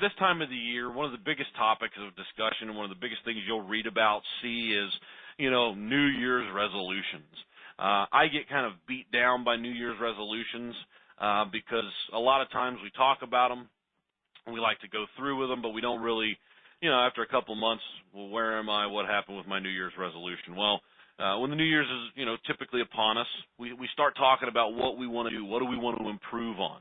this time of the year, one of the biggest topics of discussion and one of the biggest things you'll read about, see is, New Year's resolutions. I get kind of beat down by New Year's resolutions because a lot of times we talk about them, we like to go through with them, but we don't really, after a couple months, well, where am I? What happened with my New Year's resolution? Well, when the New Year's is, typically upon us, we start talking about what we want to do, what do we want to improve on.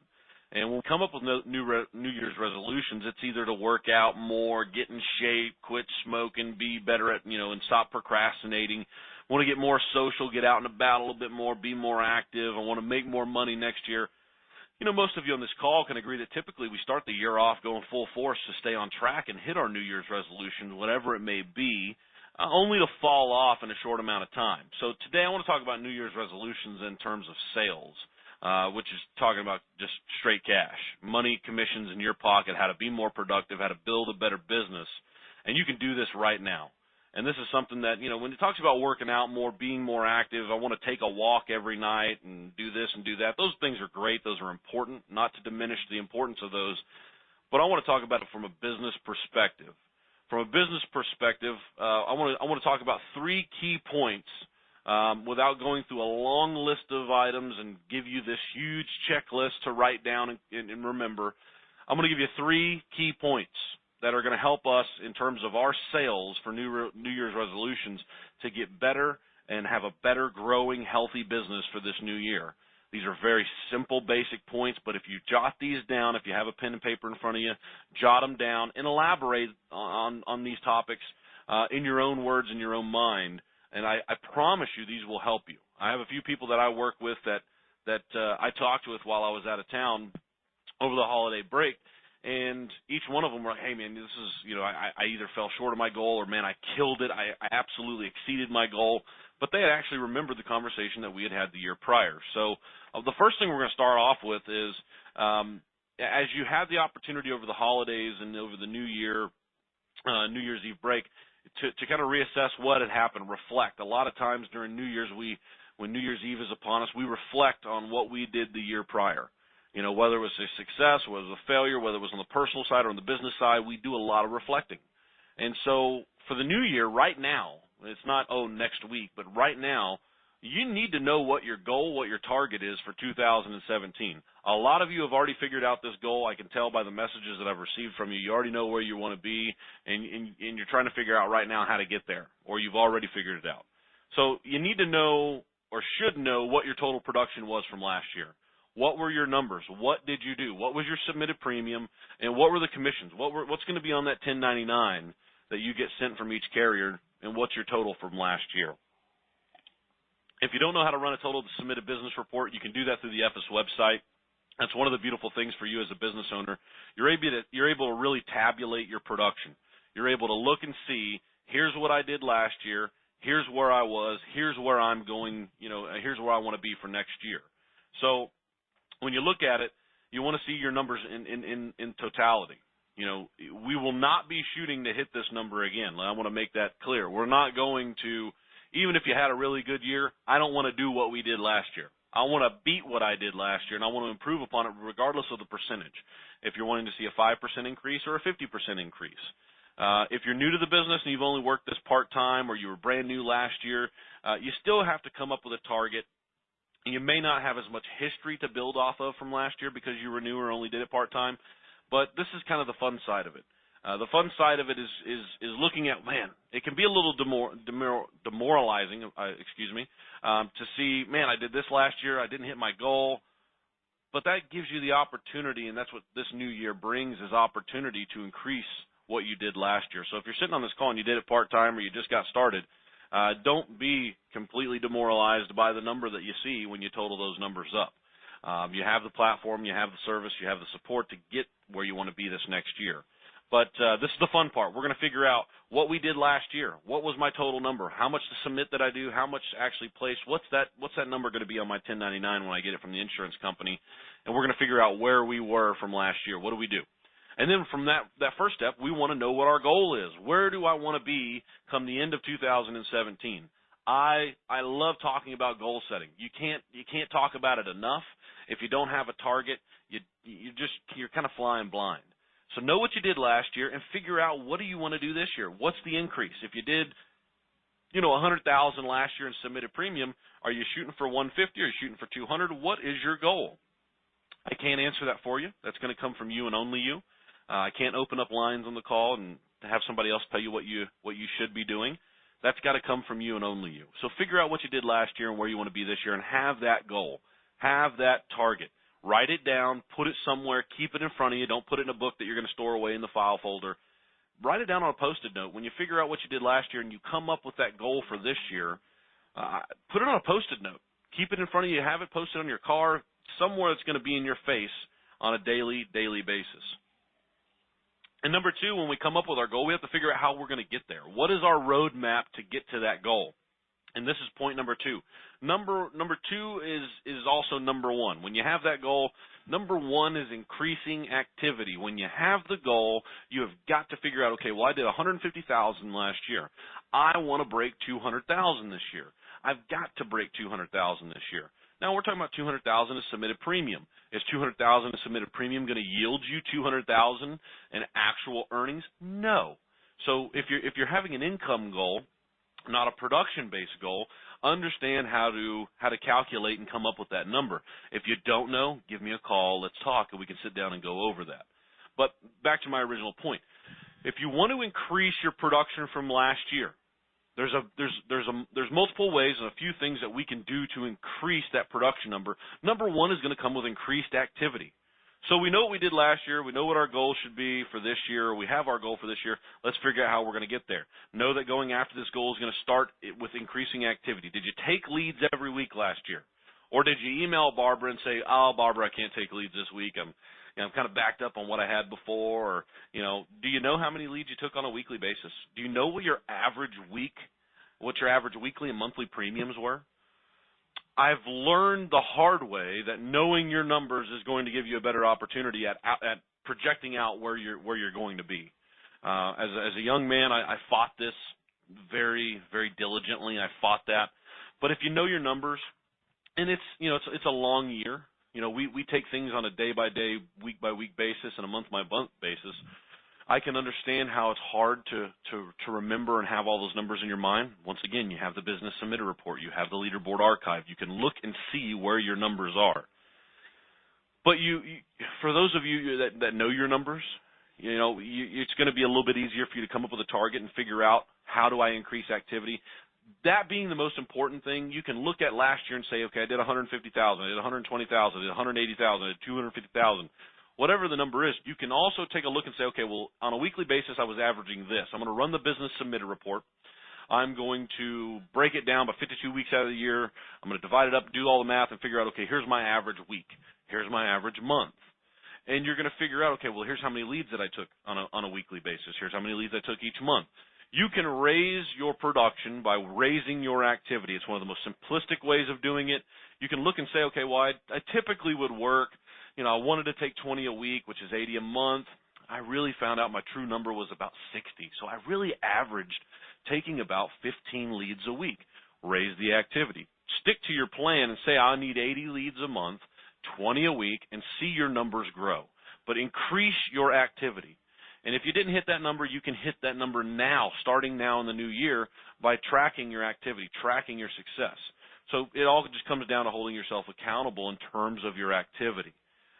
And when we come up with New Year's resolutions, it's either to work out more, get in shape, quit smoking, be better at, and stop procrastinating. Want to get more social, get out and about a little bit more, be more active. I want to make more money next year. Most of you on this call can agree that typically we start the year off going full force to stay on track and hit our New Year's resolutions, whatever it may be, only to fall off in a short amount of time. So today I want to talk about New Year's resolutions in terms of sales, which is talking about just straight cash, money, commissions in your pocket, how to be more productive, how to build a better business. And you can do this right now. And this is something that, when it talks about working out more, being more active, I want to take a walk every night and do this and do that. Those things are great. Those are important, not to diminish the importance of those. But I want to talk about it from a business perspective. From a business perspective, I want to talk about 3 key points without going through a long list of items and give you this huge checklist to write down and remember. I'm going to give you 3 key points that are going to help us in terms of our sales for New Year's resolutions to get better and have a better growing, healthy business for this new year. These are very simple, basic points, but if you jot these down, if you have a pen and paper in front of you, jot them down and elaborate on these topics in your own words, in your own mind, and I promise you these will help you. I have a few people that I work with that I talked with while I was out of town over the holiday break, and each one of them were like, hey, man, this is, I either fell short of my goal or, man, I killed it. I absolutely exceeded my goal. But they had actually remembered the conversation that we had the year prior. So the first thing we're going to start off with is as you have the opportunity over the holidays and over the New Year's Eve break to kind of reassess what had happened, reflect. A lot of times during New Year's, when New Year's Eve is upon us, we reflect on what we did the year prior. Whether it was a success, whether it was a failure, whether it was on the personal side or on the business side, we do a lot of reflecting. And so for the new year, right now, it's not, next week, but right now, you need to know what your goal, what your target is for 2017. A lot of you have already figured out this goal. I can tell by the messages that I've received from you. You already know where you want to be, and you're trying to figure out right now how to get there, or you've already figured it out. So you need to know or should know what your total production was from last year. What were your numbers? What did you do? What was your submitted premium? And what were the commissions? What's going to be on that 1099 that you get sent from each carrier, and what's your total from last year? If you don't know how to run a total submitted business report, you can do that through the EFES website. That's one of the beautiful things for you as a business owner. You're able to really tabulate your production. You're able to look and see, here's what I did last year, here's where I was, here's where I'm going, here's where I want to be for next year. So when you look at it, you want to see your numbers in totality. We will not be shooting to hit this number again. I want to make that clear. We're not going to, even if you had a really good year, I don't want to do what we did last year. I want to beat what I did last year, and I want to improve upon it regardless of the percentage. If you're wanting to see a 5% increase or a 50% increase. If you're new to the business and you've only worked this part-time or you were brand new last year, you still have to come up with a target. You may not have as much history to build off of from last year because you were new or only did it part-time, but this is kind of the fun side of it. The fun side of it is looking at, man, it can be a little demoralizing, to see, man, I did this last year, I didn't hit my goal, but that gives you the opportunity, and that's what this new year brings, is opportunity to increase what you did last year. So if you're sitting on this call and you did it part-time or you just got started, don't be completely demoralized by the number that you see when you total those numbers up. You have the platform, you have the service, you have the support to get where you want to be this next year. But this is the fun part. We're going to figure out what we did last year. What was my total number? How much to submit did I do? How much actually placed? What's that number going to be on my 1099 when I get it from the insurance company? And we're going to figure out where we were from last year. What do we do? And then from that first step, we want to know what our goal is. Where do I want to be come the end of 2017? I love talking about goal setting. You can't talk about it enough. If you don't have a target, you're kind of flying blind. So know what you did last year and figure out what do you want to do this year. What's the increase? If you did, 100,000 last year in submitted premium, are you shooting for 150? Are you shooting for 200? What is your goal? I can't answer that for you. That's going to come from you and only you. I can't open up lines on the call and have somebody else tell you what you should be doing. That's got to come from you and only you. So figure out what you did last year and where you want to be this year and have that goal. Have that target. Write it down. Put it somewhere. Keep it in front of you. Don't put it in a book that you're going to store away in the file folder. Write it down on a Post-it note. When you figure out what you did last year and you come up with that goal for this year, put it on a Post-it note. Keep it in front of you. Have it posted on your car, somewhere that's going to be in your face on a daily basis. And number two, when we come up with our goal, we have to figure out how we're going to get there. What is our roadmap to get to that goal? And this is point number two. Number two is also number one. When you have that goal, number one is increasing activity. When you have the goal, you have got to figure out, okay, well, I did 150,000 last year. I want to break 200,000 this year. I've got to break 200,000 this year. Now, we're talking about 200,000 as submitted premium. Is 200,000 as submitted premium going to yield you 200,000 in actual earnings? No. So if you're having an income goal, not a production-based goal, understand how to calculate and come up with that number. If you don't know, give me a call. Let's talk, and we can sit down and go over that. But back to my original point. If you want to increase your production from last year, there's multiple ways and a few things that we can do to increase that production number. Number one is going to come with increased activity. So we know what we did last year. We know what our goal should be for this year. We have our goal for this year. Let's figure out how we're going to get there. Know that going after this goal is going to start with increasing activity. Did you take leads every week last year? Or did you email Barbara and say, oh, Barbara, I can't take leads this week. I'm kind of backed up on what I had before. Or, do you know how many leads you took on a weekly basis? Do you know what your average weekly and monthly premiums were? I've learned the hard way that knowing your numbers is going to give you a better opportunity at projecting out where you're going to be. As a young man, I fought this very, very diligently. I fought that. But if you know your numbers, and it's a long year. We take things on a day-by-day, week-by-week basis and a month-by-month basis. I can understand how it's hard to remember and have all those numbers in your mind. Once again, you have the business submitter report. You have the leaderboard archive. You can look and see where your numbers are. But for those of you that know your numbers, it's going to be a little bit easier for you to come up with a target and figure out how do I increase activity. That being the most important thing, you can look at last year and say, okay, I did 150,000, I did 120,000, I did 180,000, I did 250,000. Whatever the number is, you can also take a look and say, okay, well, on a weekly basis, I was averaging this. I'm going to run the business submitter report. I'm going to break it down by 52 weeks out of the year. I'm going to divide it up, do all the math, and figure out, okay, here's my average week. Here's my average month. And you're going to figure out, okay, well, here's how many leads that I took on a weekly basis. Here's how many leads I took each month. You can raise your production by raising your activity. It's one of the most simplistic ways of doing it. You can look and say, okay, well, I typically would work, I wanted to take 20 a week, which is 80 a month. I really found out my true number was about 60. So I really averaged taking about 15 leads a week. Raise the activity. Stick to your plan and say, I need 80 leads a month, 20 a week, and see your numbers grow. But increase your activity. And if you didn't hit that number, you can hit that number now, starting now in the new year, by tracking your activity, tracking your success. So it all just comes down to holding yourself accountable in terms of your activity.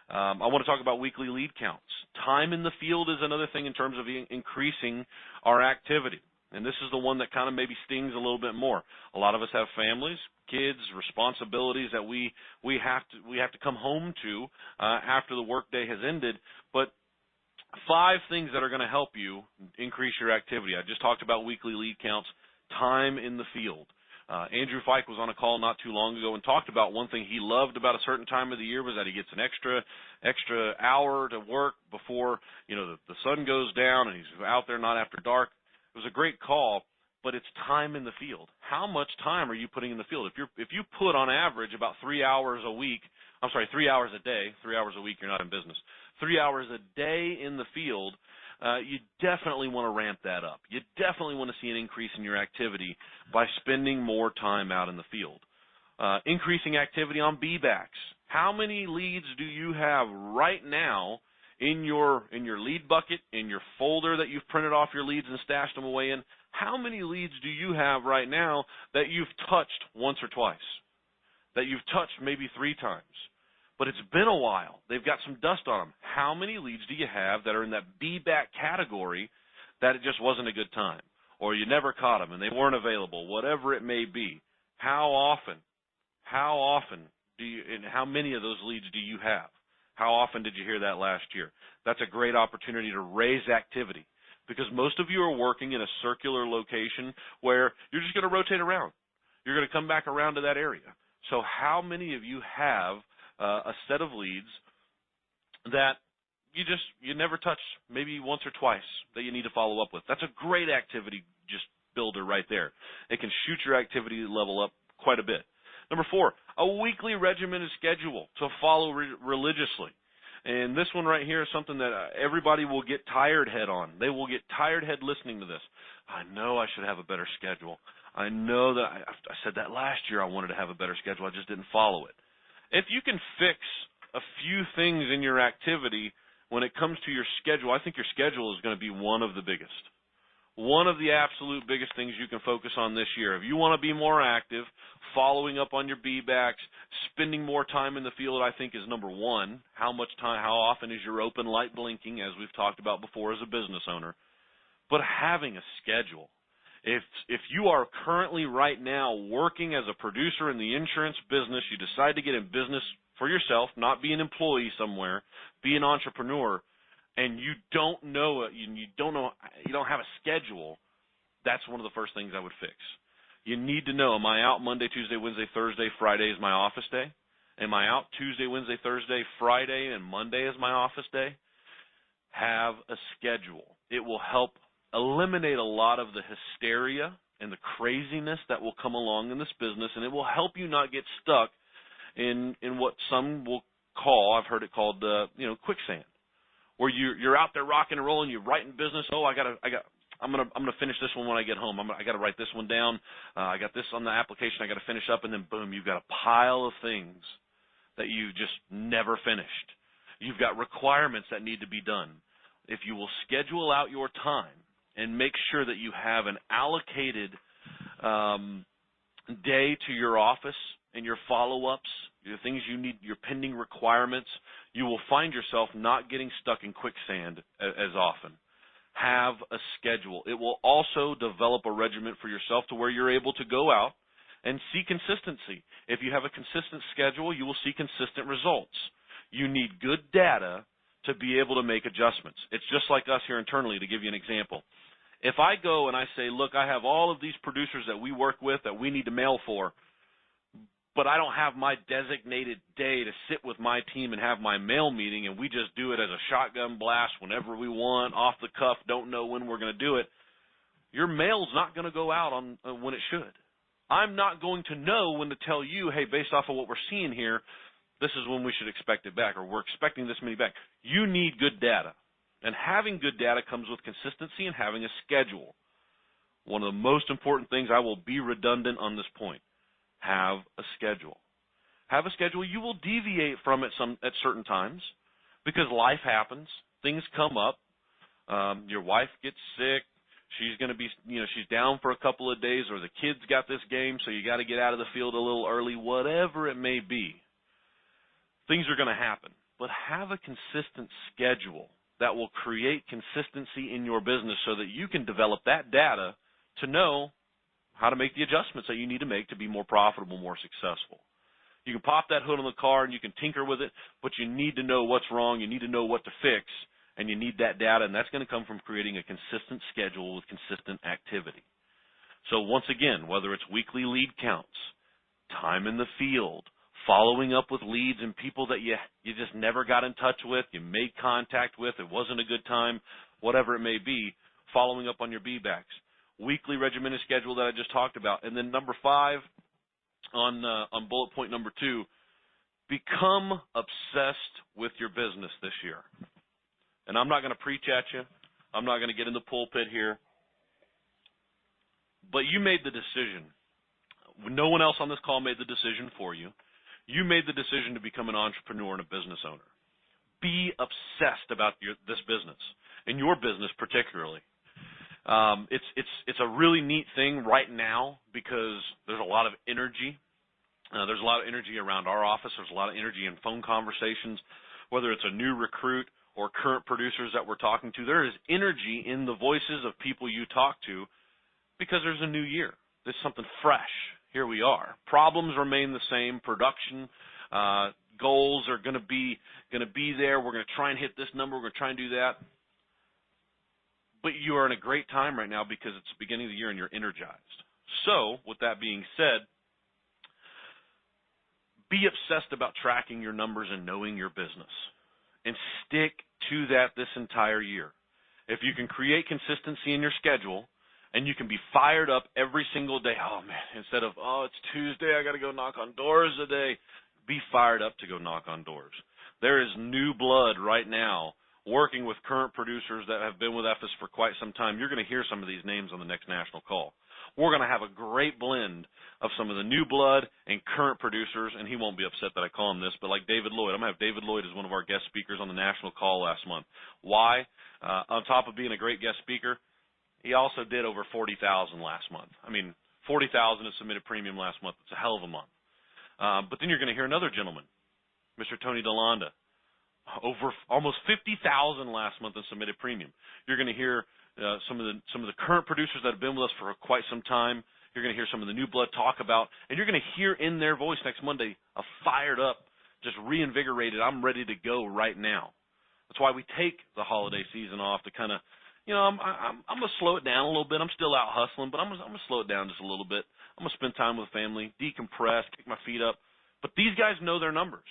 I want to talk about weekly lead counts. Time in the field is another thing in terms of increasing our activity. And this is the one that kind of maybe stings a little bit more. A lot of us have families, kids, responsibilities that we have to come home to after the workday has ended. But 5 things that are going to help you increase your activity. I just talked about weekly lead counts, time in the field. Andrew Fike was on a call not too long ago and talked about one thing he loved about a certain time of the year was that he gets an extra hour to work before the sun goes down and he's out there not after dark. It was a great call, but it's time in the field. How much time are you putting in the field? If you put on average about 3 hours a week, 3 hours a day, 3 hours a week, you're not in business. 3 hours a day in the field. You definitely want to ramp that up. You definitely want to see an increase in your activity by spending more time out in the field. Increasing activity on B-backs. How many leads do you have right now in your lead bucket, in your folder that you've printed off your leads and stashed them away in, how many leads do you have right now that you've touched once or twice, that you've touched maybe 3 times, but it's been a while, they've got some dust on them? How many leads do you have that are in that be-back category that it just wasn't a good time, or you never caught them and they weren't available, whatever it may be? How often do you, and how many of those leads do you have? How often did you hear that last year? That's a great opportunity to raise activity, because most of you are working in a circular location where you're just going to rotate around. You're going to come back around to that area. So how many of you have a set of leads that you never touch, maybe once or twice, that you need to follow up with? That's a great activity just builder right there. It can shoot your activity level up quite a bit. Number 4, a weekly regimented schedule to follow religiously. And this one right here is something that everybody will get tired head on. They will get tired head listening to this. I know I should have a better schedule. I know that I said that last year I wanted to have a better schedule. I just didn't follow it. If you can fix a few things in your activity when it comes to your schedule, I think your schedule is going to be one of the biggest. One of the absolute biggest things you can focus on this year. If you want to be more active, following up on your B-backs, spending more time in the field, I think, is number 1. How much time, how often is your open light blinking, as we've talked about before as a business owner. But having a schedule. If you are currently right now working as a producer in the insurance business, you decide to get in business for yourself, not be an employee somewhere, be an entrepreneur, and you don't have a schedule, that's one of the first things I would fix. You need to know, am I out Monday, Tuesday, Wednesday, Thursday, Friday is my office day? Am I out Tuesday, Wednesday, Thursday, Friday, and Monday is my office day? Have a schedule. It will help eliminate a lot of the hysteria and the craziness that will come along in this business, and it will help you not get stuck in what some will call, I've heard it called, quicksand, where you're out there rocking and rolling, you're writing business. Oh, I'm gonna finish this one when I get home. I got to write this one down. I got this on the application. I got to finish up, and then boom, you've got a pile of things that you just never finished. You've got requirements that need to be done. If you will schedule out your time and make sure that you have an allocated day to your office and your follow-ups, your things you need, your pending requirements, you will find yourself not getting stuck in quicksand as often. Have a schedule. It will also develop a regimen for yourself to where you're able to go out and see consistency. If you have a consistent schedule, you will see consistent results. You need good data to be able to make adjustments. It's just like us here internally, to give you an example. If I go and I say, look, I have all of these producers that we work with that we need to mail for, but I don't have my designated day to sit with my team and have my mail meeting, and we just do it as a shotgun blast whenever we want, off the cuff, don't know when we're going to do it, your mail's not going to go out on when it should. I'm not going to know when to tell you, hey, based off of what we're seeing here, this is when we should expect it back, or we're expecting this many back. You need good data, and having good data comes with consistency and having a schedule. One of the most important things, I will be redundant on this point, have a schedule. Have a schedule. You will deviate from it at certain times because life happens. Things come up. Your wife gets sick. She's going to be, she's down for a couple of days, or the kids got this game, so you got to get out of the field a little early, whatever it may be. Things are going to happen. But have a consistent schedule that will create consistency in your business so that you can develop that data to know how to make the adjustments that you need to make to be more profitable, more successful. You can pop that hood on the car and you can tinker with it, but you need to know what's wrong. You need to know what to fix, and you need that data, and that's going to come from creating a consistent schedule with consistent activity. So once again, whether it's weekly lead counts, time in the field, following up with leads and people that you just never got in touch with, you made contact with, it wasn't a good time, whatever it may be, following up on your B-backs. Weekly regimented schedule that I just talked about. And then number 5 on bullet point number 2, become obsessed with your business this year. And I'm not going to preach at you. I'm not going to get in the pulpit here. But you made the decision. No one else on this call made the decision for you. You made the decision to become an entrepreneur and a business owner. Be obsessed about this business, and your business particularly. It's a really neat thing right now because there's a lot of energy. There's a lot of energy around our office. There's a lot of energy in phone conversations, whether it's a new recruit or current producers that we're talking to. There is energy in the voices of people you talk to because there's a new year. There's something fresh. Here we are. Problems remain the same. Production goals are going to be there. We're going to try and hit this number. We're going to try and do that. But you are in a great time right now because it's the beginning of the year and you're energized. So, with that being said, be obsessed about tracking your numbers and knowing your business. And stick to that this entire year. If you can create consistency in your schedule and you can be fired up every single day, oh man, instead of, oh, it's Tuesday, I got to go knock on doors today, be fired up to go knock on doors. There is new blood right now working with current producers that have been with EFES for quite some time. You're going to hear some of these names on the next national call. We're going to have a great blend of some of the new blood and current producers, and he won't be upset that I call him this, but like David Lloyd. I'm going to have David Lloyd as one of our guest speakers on the national call last month. Why? On top of being a great guest speaker, he also did over 40,000 last month. I mean, 40,000 is submitted premium last month. It's a hell of a month. But then you're going to hear another gentleman, Mr. Tony DeLonda, over almost 50,000 last month in submitted premium. You're going to hear some of the current producers that have been with us for quite some time. You're going to hear some of the new blood talk about, and you're going to hear in their voice next Monday a fired up, just reinvigorated, I'm ready to go right now. That's why we take the holiday season off to kind of, I'm going to slow it down a little bit. I'm still out hustling, but I'm going to slow it down just a little bit. I'm going to spend time with family, decompress, kick my feet up. But these guys know their numbers.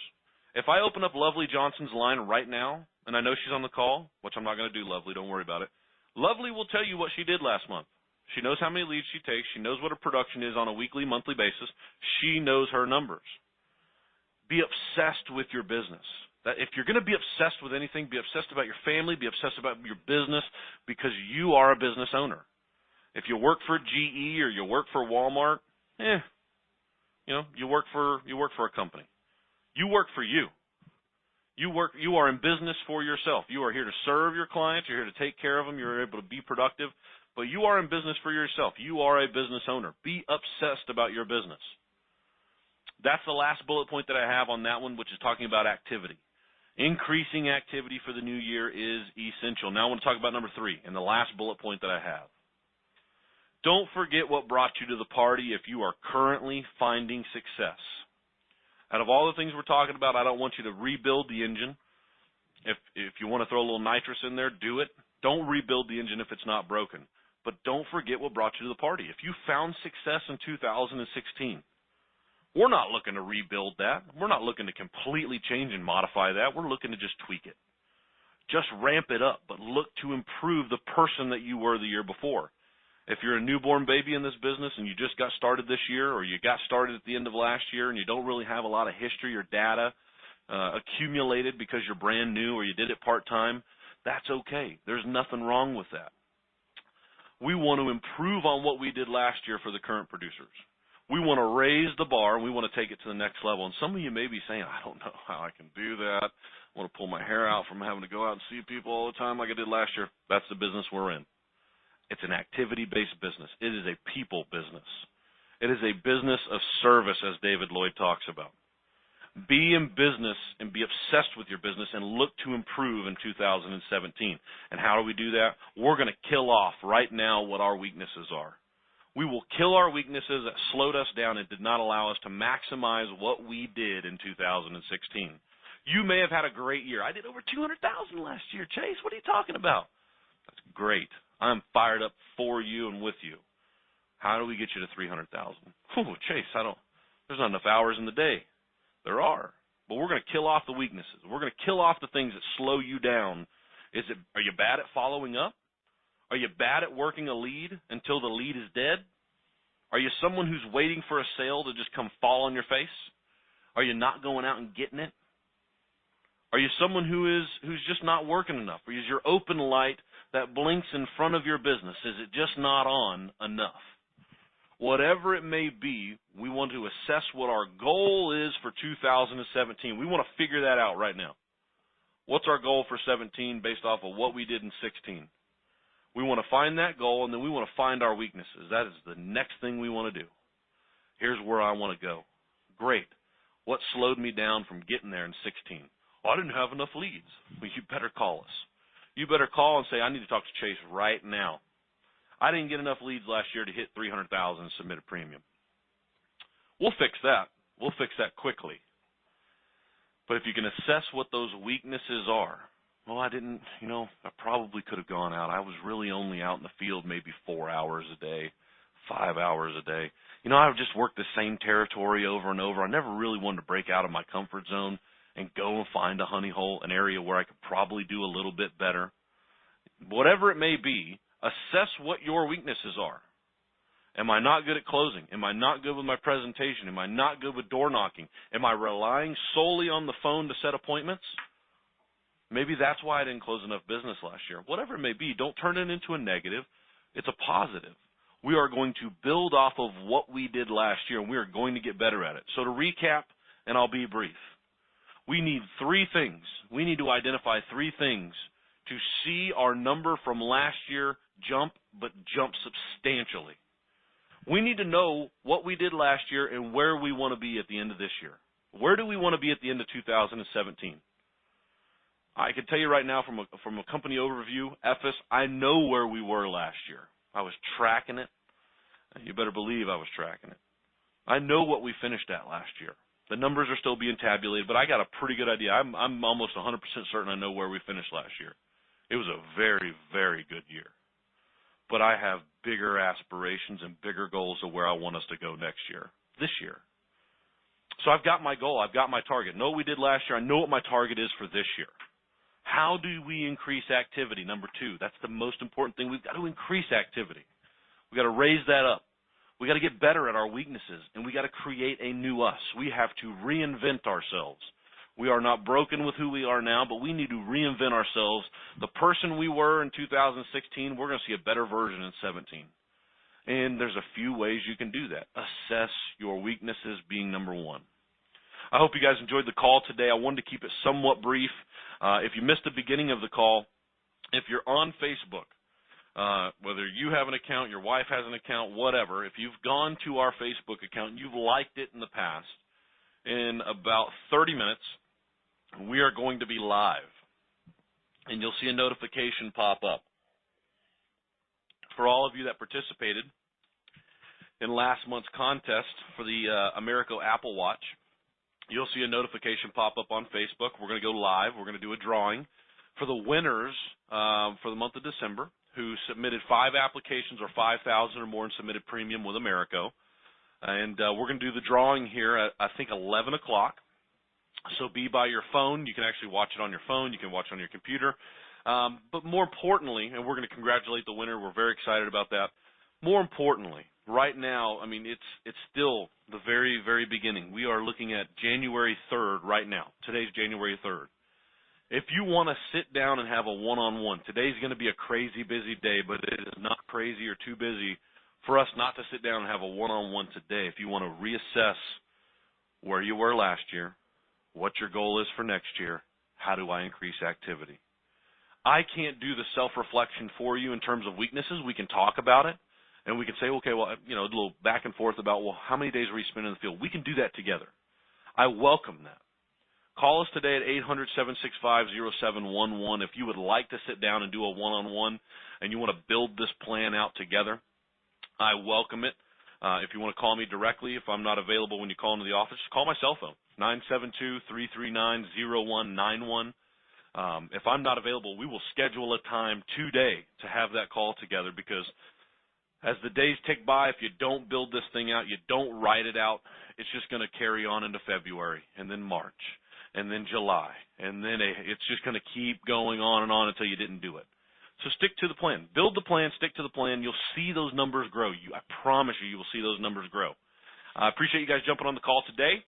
If I open up Lovely Johnson's line right now, and I know she's on the call, which I'm not going to do, Lovely, don't worry about it. Lovely will tell you what she did last month. She knows how many leads she takes. She knows what her production is on a weekly, monthly basis. She knows her numbers. Be obsessed with your business. That if you're going to be obsessed with anything, be obsessed about your family, be obsessed about your business because you are a business owner. If you work for GE or you work for Walmart, you work for a company. You work for you. You are in business for yourself. You are here to serve your clients. You're here to take care of them. You're able to be productive. But you are in business for yourself. You are a business owner. Be obsessed about your business. That's the last bullet point that I have on that one, which is talking about activity. Increasing activity for the new year is essential. Now I want to talk about number 3 and the last bullet point that I have. Don't forget what brought you to the party if you are currently finding success. Out of all the things we're talking about, I don't want you to rebuild the engine. If you want to throw a little nitrous in there, do it. Don't rebuild the engine if it's not broken. But don't forget what brought you to the party. If you found success in 2016, we're not looking to rebuild that. We're not looking to completely change and modify that. We're looking to just tweak it. Just ramp it up, but look to improve the person that you were the year before. If you're a newborn baby in this business and you just got started this year or you got started at the end of last year and you don't really have a lot of history or data accumulated because you're brand new or you did it part-time, that's okay. There's nothing wrong with that. We want to improve on what we did last year for the current producers. We want to raise the bar, and we want to take it to the next level. And some of you may be saying, I don't know how I can do that. I want to pull my hair out from having to go out and see people all the time like I did last year. That's the business we're in. It's an activity-based business. It is a people business. It is a business of service, as David Lloyd talks about. Be in business and be obsessed with your business and look to improve in 2017. And how do we do that? We're going to kill off right now what our weaknesses are. We will kill our weaknesses that slowed us down and did not allow us to maximize what we did in 2016. You may have had a great year. I did over 200,000 last year. Chase, what are you talking about? That's great. I'm fired up for you and with you. How do we get you to 300,000? Chase, there's not enough hours in the day. There are. But we're going to kill off the weaknesses. We're going to kill off the things that slow you down. Are you bad at following up? Are you bad at working a lead until the lead is dead? Are you someone who's waiting for a sale to just come fall on your face? Are you not going out and getting it? Are you someone who's just not working enough? Or is your open light that blinks in front of your business, is it just not on enough? Whatever it may be, we want to assess what our goal is for 2017. We want to figure that out right now. What's our goal for 17 based off of what we did in 16? We want to find that goal, and then we want to find our weaknesses. That is the next thing we want to do. Here's where I want to go. Great. What slowed me down from getting there in 16? Well, I didn't have enough leads. Well, you better call us. You better call and say, I need to talk to Chase right now. I didn't get enough leads last year to hit 300,000 submitted premium. We'll fix that. We'll fix that quickly. But if you can assess what those weaknesses are, well, I didn't, I probably could have gone out. I was really only out in the field maybe 4 hours a day, 5 hours a day. I would just work the same territory over and over. I never really wanted to break out of my comfort zone and go and find a honey hole, an area where I could probably do a little bit better. Whatever it may be, assess what your weaknesses are. Am I not good at closing? Am I not good with my presentation? Am I not good with door knocking? Am I relying solely on the phone to set appointments? Maybe that's why I didn't close enough business last year. Whatever it may be, don't turn it into a negative. It's a positive. We are going to build off of what we did last year, and we are going to get better at it. So to recap, and I'll be brief, we need 3 things. We need to identify 3 things to see our number from last year jump, but jump substantially. We need to know what we did last year and where we want to be at the end of this year. Where do we want to be at the end of 2017? I can tell you right now from a company overview, EFES, I know where we were last year. I was tracking it. You better believe I was tracking it. I know what we finished at last year. The numbers are still being tabulated, but I got a pretty good idea. I'm almost 100% certain I know where we finished last year. It was a very, very good year. But I have bigger aspirations and bigger goals of where I want us to go next year, this year. So I've got my goal. I've got my target. I know what we did last year. I know what my target is for this year. How do we increase activity? Number 2, that's the most important thing. We've got to increase activity. We've got to raise that up. We've got to get better at our weaknesses, and we've got to create a new us. We have to reinvent ourselves. We are not broken with who we are now, but we need to reinvent ourselves. The person we were in 2016, we're going to see a better version in 17. And there's a few ways you can do that. Assess your weaknesses being number 1. I hope you guys enjoyed the call today. I wanted to keep it somewhat brief. If you missed the beginning of the call, if you're on Facebook, whether you have an account, your wife has an account, whatever, if you've gone to our Facebook account, you've liked it in the past, in about 30 minutes, we are going to be live, and you'll see a notification pop up. For all of you that participated in last month's contest for the Americo Apple Watch, you'll see a notification pop up on Facebook. We're going to go live. We're going to do a drawing for the winners for the month of December who submitted 5 applications or 5,000 or more in submitted premium with Americo. And we're going to do the drawing here at, I think, 11 o'clock. So be by your phone. You can actually watch it on your phone. You can watch it on your computer. But more importantly, and we're going to congratulate the winner. We're very excited about that. More importantly, right now, I mean, it's still the very, very beginning. We are looking at January 3rd right now. Today's January 3rd. If you want to sit down and have a one-on-one, today's going to be a crazy busy day, but it is not crazy or too busy for us not to sit down and have a one-on-one today. If you want to reassess where you were last year, what your goal is for next year, how do I increase activity? I can't do the self-reflection for you in terms of weaknesses. We can talk about it, and we can say, okay, well, a little back and forth about, well, how many days were you spending in the field? We can do that together. I welcome that. Call us today at 800-765-0711 if you would like to sit down and do a one-on-one and you want to build this plan out together. I welcome it. If you want to call me directly, if I'm not available when you call into the office, just call my cell phone, 972-339-0191. If I'm not available, we will schedule a time today to have that call together, because as the days tick by, if you don't build this thing out, you don't write it out, it's just going to carry on into February and then March and then July, and then it's just going to keep going on and on until you didn't do it. So stick to the plan. Build the plan, stick to the plan. You'll see those numbers grow. I promise you, you will see those numbers grow. I appreciate you guys jumping on the call today.